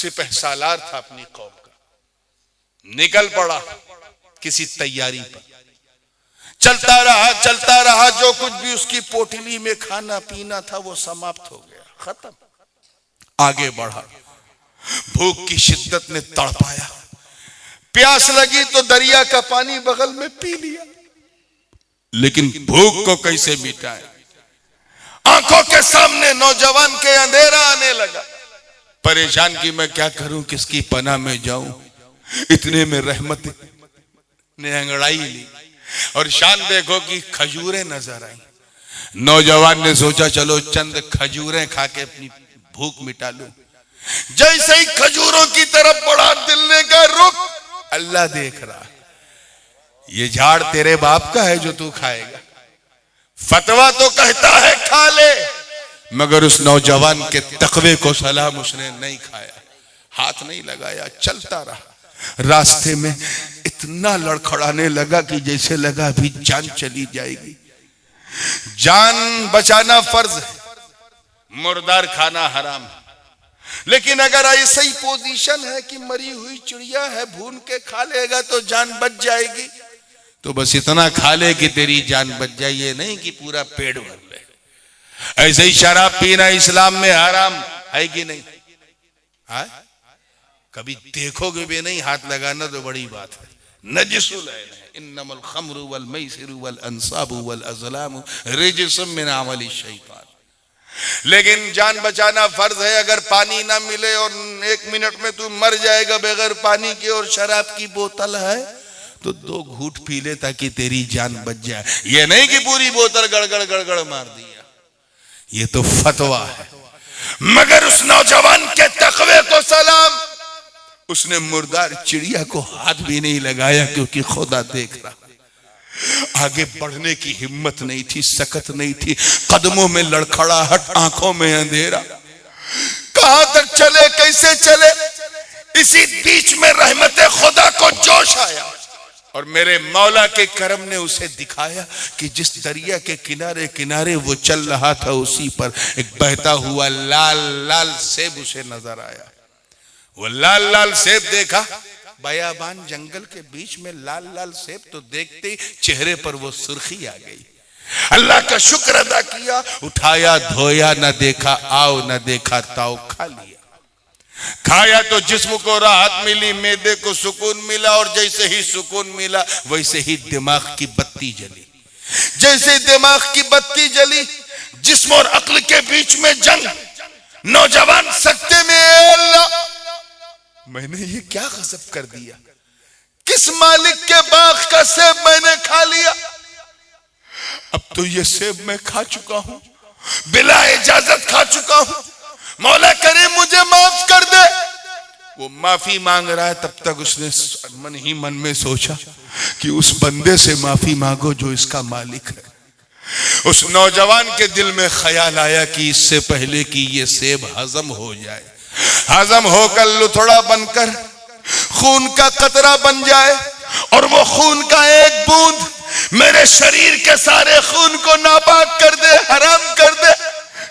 सिपह सालार था अपनी कौम का, निकल पड़ा किसी तैयारी पर। चलता रहा, जो कुछ भी उसकी पोटली में खाना पीना था वो समाप्त हो गया, खत्म। आगे बढ़ा, भूख की शिद्दत ने तड़पाया, प्यास लगी तो दरिया का पानी बगल में पी लिया, लेकिन भूख को कैसे मिटाए? आंखों के सामने नौजवान के अंधेरा आने लगा। परेशान कि मैं क्या करूं, किसकी पनाह में जाऊं। इतने में रहमत ने अंगड़ाई ली और शान देखो कि खजूरें नजर आई। नौजवान ने सोचा चलो चंद खजूरें खा के अपनी भूख मिटा लूं। जैसे ही खजूरों की तरफ बढ़ा, दिल ने कहा रुक, अल्लाह देख रहा, ये झाड़ तेरे बाप का है जो तू खाएगा। फतवा तो कहता है खा ले, मगर उस नौजवान के तकवे को सलाम, उसने नहीं खाया, हाथ नहीं लगाया, चलता रहा। रास्ते में इतना लड़खड़ाने लगा कि जैसे लगा अभी जान चली जाएगी। जान बचाना फर्ज है, मुर्दार खाना हराम है, लेकिन अगर ऐसा ही पोजीशन है कि मरी हुई चिड़िया है, भून के खा लेगा तो जान बच जाएगी, तो बस इतना खा ले कि तेरी जान बच जाए, ये नहीं कि पूरा पेट भर ले। ऐसे ही शराब पीना इस्लाम में हराम है कि नहीं? है? कभी देखोगे भी नहीं, हाथ लगाना तो बड़ी बात है। नजसुल है, इन्नमल खम्रु वल मैसिरु वल अंसाबु वल अज़लामु रिजसुम मिन अमलि शैतान। लेकिन जान बचाना फर्ज है। अगर पानी ना मिले और 1 मिनट में तू मर जाएगा बगैर पानी के, और शराब की बोतल है तो 2 घूंट पी ले ताकि तेरी जान बच जाए। ये नहीं कि पूरी बोतल गड़गड़ गड़गड़ मार दिया, ये तो फतवा है। मगर उस नौजवान के तकवे को सलाम, उसने मुर्दार चिड़िया को हाथ भी नहीं लगाया क्योंकि खुदा देख रहा। आगे बढ़ने की हिम्मत नहीं थी, सकत नहीं थी, कदमों में लड़खड़ाहट, आंखों में अंधेरा। कहां तक चले, कैसे चले? इसी बीच में रहमत खुदा को जोश आया और मेरे मौला के करम ने उसे दिखाया कि जिस दरिया के किनारे किनारे वो चल रहा था, उसी पर एक बहता हुआ लाल लाल सेब उसे नजर आया। वो लाल लाल सेब देखा, बयाबान जंगल के बीच में लाल लाल सेब तो देखते ही चेहरे पर वो सुर्खी आ गई। अल्लाह का शुक्र अदा किया, उठाया धोया, न देखा आओ न देखा ताओ, खा लिया। खाया तो जिस्म को राहत मिली, मैदे को सुकून मिला, और जैसे ही सुकून मिला वैसे ही दिमाग की बत्ती जली। जैसे दिमाग की बत्ती जली, जिस्म और अक्ल के बीच में जंग। नौजवान सकते में, अल्लाह मैंने ये क्या गजब कर दिया, किस मालिक के बाग का सेब मैंने खा लिया। अब तो ये सेब मैं खा चुका हूं, बिला इजाजत खा चुका हूं, मौला करे मुझे माफ कर दे। वो माफी मांग रहा है, तब तक उसने मन ही मन में सोचा कि उस बंदे से माफी मांगो जो इसका मालिक है। उस नौजवान के दिल में ख्याल आया कि इससे पहले कि ये सेब हजम हो जाए, हजम होकर लुथड़ा बनकर खून का कतरा बन जाए, और वो खून का एक बूंद मेरे शरीर के सारे खून को नापाक कर दे, हराम कर दे।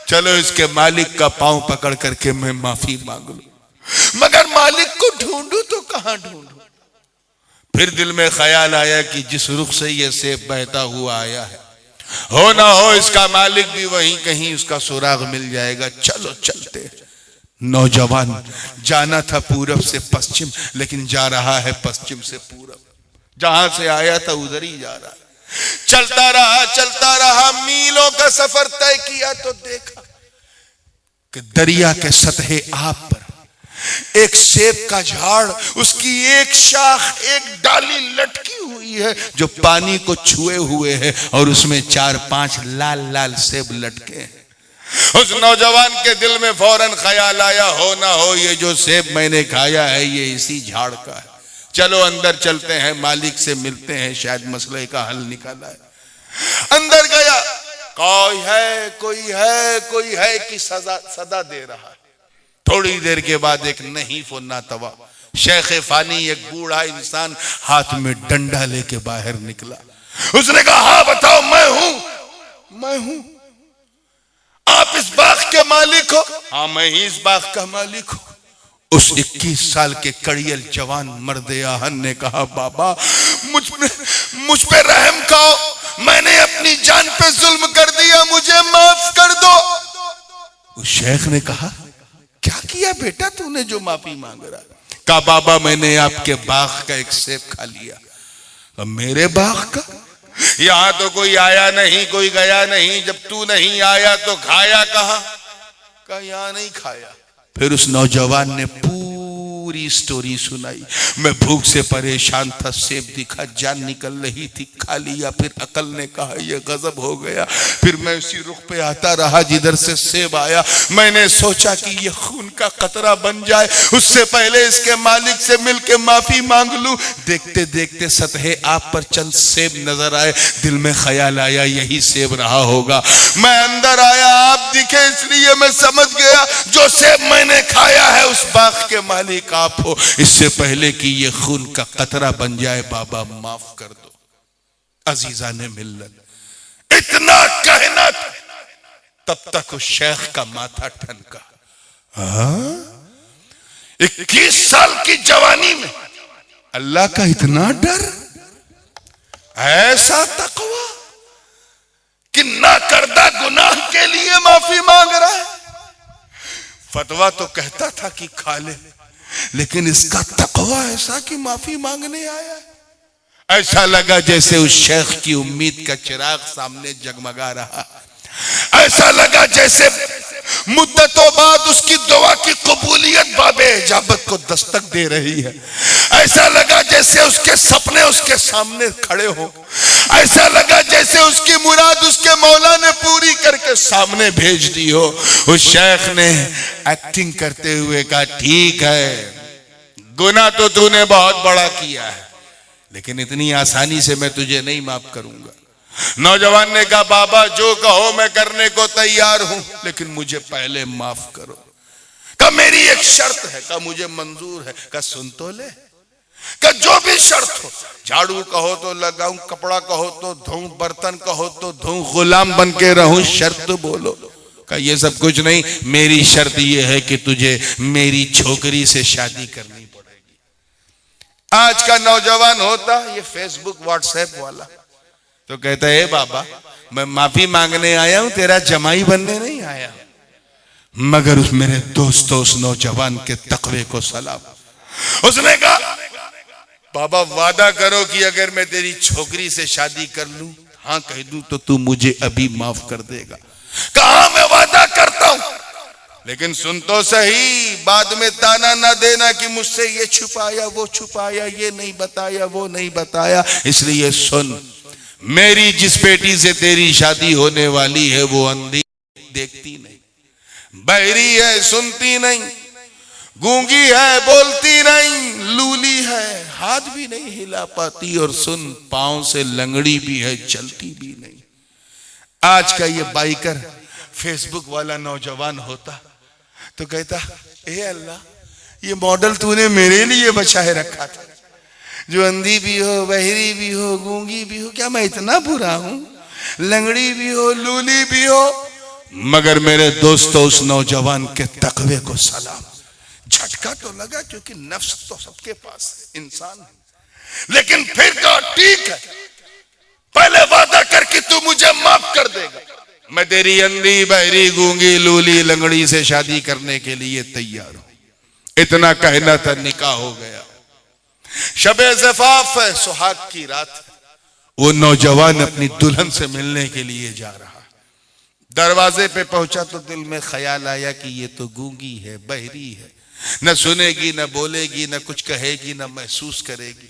चलो इसके मालिक का पांव पकड़ करके मैं माफी मांग लूं, मगर मालिक को ढूंढूं तो कहां ढूंढूं? फिर दिल में ख्याल आया कि जिस रुख से ये सेब बहता हुआ आया है, हो ना हो इसका मालिक भी वहीं कहीं उसका सुराग मिल जाएगा। चलो चलते। नौजवान जाना था पूरब से पश्चिम, लेकिन जा रहा है पश्चिम से पूरब। जहां से आया था उधर ही जा रहा है। चलता रहा, मीलों का सफर तय किया तो देखा कि दरिया के सतहे आब पर एक सेब का झाड़, उसकी एक शाख, एक डाली लटकी हुई है जो पानी को छुए हुए है, और उसमें 4-5 लाल लाल सेब लटके हैं। उस नौजवान के दिल में फौरन ख्याल आया, हो ना हो ये जो सेब मैंने खाया है ये इसी झाड़ का है। चलो अंदर चलते हैं, मालिक से मिलते हैं, शायद मसले का हल निकाला है। अंदर गया, कोई है कि सदा दे रहा है। थोड़ी देर के बाद एक नहीफ और नातवा शेख फानी, एक बूढ़ा इंसान हाथ में डंडा लेके बाहर निकला। उसने कहा हाँ बताओ, मैं हूं। आप इस बाग के मालिक हो? हाँ मैं ही इस बाग का मालिक हूं। उस 21 साल के कड़ियल जवान मर्दे आहन ने कहा, बाबा मुझ पे रहम खाओ, मैंने अपनी जान पे जुल्म कर दिया, मुझे माफ कर दो। उस शेख ने कहा, क्या किया बेटा तूने जो माफी मांग रहा? कहा, बाबा मैंने आपके बाग का एक सेब खा लिया। अब मेरे बाग का? यहां तो कोई आया नहीं, कोई गया नहीं, जब तू नहीं आया तो खाया कहां? कहा, यहां नहीं खाया। फिर उस नौजवान ने पूरी स्टोरी सुनाई। मैं भूख से परेशान था, सेब दिखा, जान निकल रही थी, खा लिया। फिर अकल ने कहा यह गजब हो गया। फिर मैं उसी रुख पे आता रहा जिधर से सेब आया। मैंने सोचा कि यह खून का कतरा बन जाए, उससे पहले इसके मालिक से मिलके माफी मांग लूं। देखते देखते सतहे आप पर चंद सेब नजर आए। दिल में ख्याल आया यही सेब रहा होगा। मैं अंदर आया, आप दिखे, इसलिए मैं समझ गया जो सेब मैंने खाया है उस बाग के मालिक आप हो। इससे पहले कि ये खून का कतरा बन जाए, बाबा माफ कर दो। अजीजा ने मिल्लत इतना कहना था, तब तक उस शेख का माथा ठनका। 21 साल की जवानी में अल्लाह का इतना डर, ऐसा तकवा कि ना करदा गुनाह के लिए माफी मांग रहा है। फतवा तो कहता था कि खा ले, लेकिन इसका तकवा ऐसा कि माफी मांगने आया। ऐसा लगा जैसे उस शेख की उम्मीद का चिराग सामने जगमगा रहा। ऐसा लगा जैसे मुद्दतों बाद उसकी दुआ की कबूलियत बाबे इजाबत को दस्तक दे रही है। ऐसा लगा जैसे उसके सपने उसके सामने खड़े हो। ऐसा लगा जैसे उसकी मुराद उसके मौला ने पूरी करके सामने भेज दी हो। उस शेख ने एक्टिंग करते हुए कहा, ठीक है गुनाह तो तूने बहुत बड़ा किया है, लेकिन इतनी आसानी से मैं तुझे नहीं माफ करूंगा। नौजवान ने कहा, बाबा जो कहो मैं करने को तैयार हूं, लेकिन मुझे पहले माफ करो। कहा मेरी एक शर्त है। कहा मुझे मंजूर है। कहा सुन तो ले। कहा जो भी शर्त हो, झाड़ू कहो तो लगाऊं, कपड़ा कहो तो धोऊं, बर्तन कहो तो धोऊं, गुलाम बन के रहूं, शर्त बोलो। कहा ये सब कुछ नहीं, मेरी शर्त ये है कि तुझे मेरी छोकरी से शादी करनी पड़ेगी। आज का नौजवान होता ये फेसबुक व्हाट्सएप वाला, तो कहता है बाबा मैं माफी मांगने आया हूं, तेरा जमाई बनने नहीं आया। मगर उस मेरे दोस्तों उस नौजवान के तकवे को सलाम। उसने कहा बाबा वादा करो कि अगर मैं तेरी छोकरी से शादी कर लूं, हाँ कह दूं, तो तू मुझे अभी माफ कर देगा। कहा मैं वादा करता हूं, लेकिन सुन तो सही, बाद में ताना ना देना कि मुझसे ये छुपाया वो छुपाया, ये नहीं बताया वो नहीं बताया। इसलिए सुन, मेरी जिस बेटी से तेरी शादी होने वाली है वो अंधी, देखती नहीं, बहरी है, सुनती नहीं, गूंगी है, बोलती नहीं, लूली है, हाथ भी नहीं हिला पाती, और सुन पांव से लंगड़ी भी है, चलती भी नहीं। आज का ये बाइकर फेसबुक वाला नौजवान होता तो कहता, ए अल्लाह ये मॉडल तूने मेरे लिए बचाए रखा था, जो अंधी भी हो, बहरी भी हो, गूंगी भी हो। क्या मैं इतना बुरा हूं? लंगड़ी भी हो, लूली भी हो। मगर मेरे दोस्तों उस नौजवान के तकवे को सलाम। झटका तो लगा क्योंकि नफ्स तो सबके पास है, इंसान है। लेकिन फिर कहा ठीक है, पहले वादा कर कि तू मुझे माफ कर देगा, मैं तेरी अंधी बहरी गूंगी लूली लंगड़ी से शादी करने के लिए तैयार हूं। इतना कहना था, निकाह हो गया। शबे ज़फ़ाफ़ है, सुहाग की रात। वो नौजवान अपनी दुल्हन से मिलने के लिए जा रहा। दरवाजे पे पहुंचा तो दिल में ख्याल आया कि ये तो गूंगी है, बहरी है, न सुनेगी, न बोलेगी, न कुछ कहेगी, न महसूस करेगी।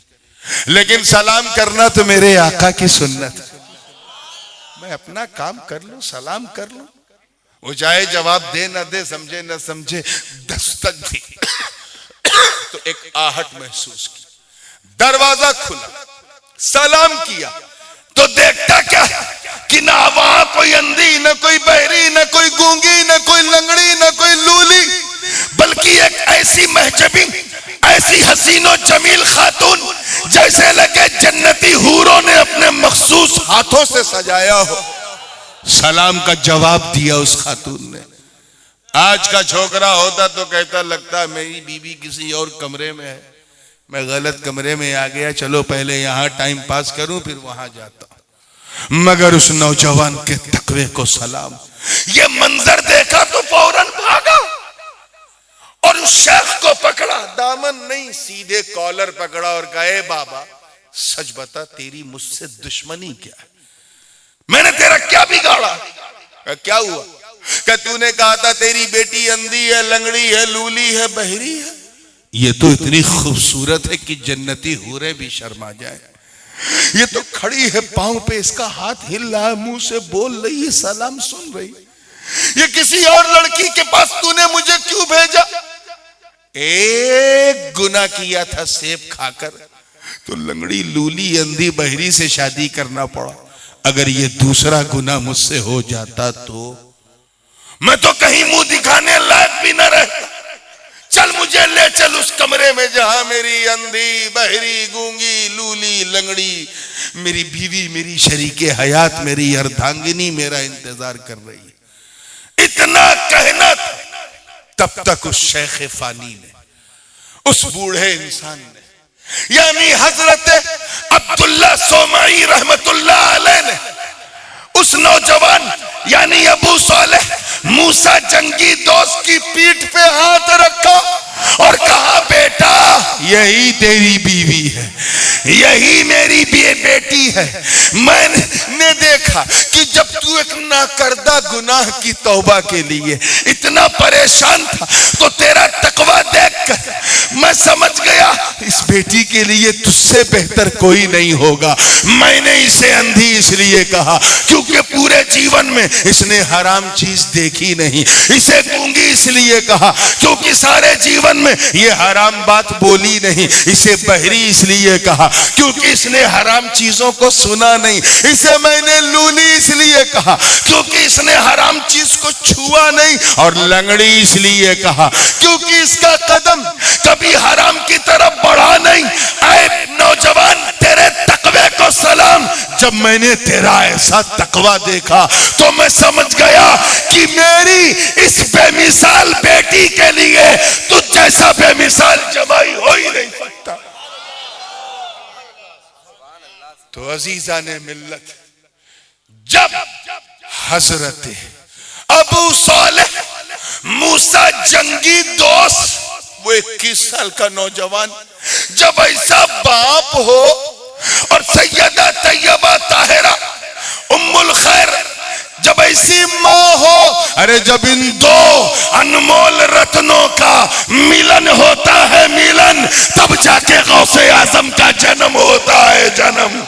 लेकिन सलाम करना तो मेरे आका की सुन्नत है। मैं अपना काम कर लूं, सलाम कर लूं, वो चाहे जवाब दे न दे, समझे न समझे, दस्तक दी तो एक आहट महसूस की। दरवाजा खुला, सलाम किया तो देखता क्या कि ना वहां कोई अंधी, न कोई बहरी, न कोई गूंगी, न कोई लंगड़ी, न कोई लूली, बल्कि एक ऐसी महजबी, ऐसी हसीनो जमील खातून जैसे लगे जन्नती हूरों ने अपने मखसूस हाथों से सजाया हो। सलाम का जवाब दिया उस खातून ने। आज का छोकरा होता तो कहता लगता मेरी बीवी किसी और कमरे में है, मैं गलत कमरे में आ गया, चलो पहले यहां टाइम पास करूं फिर वहां जाता। मगर उस नौजवान के तकवे को सलाम, ये मंजर देखा तो फौरन भागा और उस शेख को पकड़ा, दामन नहीं सीधे कॉलर पकड़ा और कहे बाबा सच बता तेरी मुझसे दुश्मनी क्या है, मैंने तेरा क्या बिगाड़ा? क्या हुआ? क्या तूने कहा था तेरी बेटी अंधी है, लंगड़ी है, लूली है, बहरी है, ये तो इतनी खूबसूरत है कि जन्नती हूरें भी शर्मा जाए, ये तो खड़ी है पांव पे, इसका हाथ हिल रहा है, मुंह से बोल रही है, सलाम सुन रही, ये किसी और लड़की के पास तूने मुझे क्यों भेजा? एक गुनाह किया था सेब खाकर तो लंगड़ी लूली अंधी बहरी से शादी करना पड़ा, अगर ये दूसरा गुनाह मुझसे हो जाता तो मैं तो कहीं मुंह दिखाने लायक भी न रहता। चल मुझे ले चल उस कमरे में जहां मेरी अंधी बहरी गूंगी लूली लंगड़ी मेरी बीवी, मेरी शरीके हयात, मेरी अर्धांगिनी मेरा इंतजार कर रही है। इतना कहना तब तक उस शेख फानी ने, उस बूढ़े इंसान ने, यानी हजरत अब्दुल्ला सोमाई रहमतुल्लाह अलैह ने उस नौजवान यानी अबू सालेह मूसा जंगी दोस्त की पीठ पे हाथ रखा और कहा बेटा यही तेरी बीवी है, यही मेरी बेटी है। मैंने देखा कि जब तू एक नाकर्दा गुनाह की तौबा के लिए इतना परेशान था तो तेरा तकवा देखकर मैं समझ गया इस बेटी के लिए तुझसे बेहतर कोई नहीं होगा। मैंने इसे अंधी इसलिए कहा क्योंकि पूरे जीवन में इसने हराम चीज देखी नहीं, इसे गूंगी इसलिए कहा क्योंकि सारे जीवन में ये हराम बात बोली नहीं, इसे बहरी इसलिए कहा क्योंकि इसने हराम चीजों को सुना नहीं, इसे मैंने लूली इसलिए कहा क्योंकि इसने हराम चीज को छुआ नहीं, और लंगड़ी इसलिए कहा क्योंकि इसका कदम कभी हराम की तरफ बढ़ा नहीं। ऐ नौजवान तेरे तकवे को सलाम, जब मैंने तेरा ऐसा तकवा देखा तो मैं समझ गया कि मेरी इस बेमिसाल बेटी के लिए तुझ जैसा बेमिसाल जमाई हो ही नहीं सकता। तो अजीजा ने मिल्लत जब हजरत अबू सालेह मूसा जंगी दोस्त, वो 21 साल का नौजवान, जब ऐसा बाप हो और सैयदा तैयबा ताहिरा उम्मुल खैर जब ऐसी माँ हो, अरे जब इन दो अनमोल रत्नों का मिलन होता है मिलन, तब जाके गौसे आजम का जन्म होता है जन्म।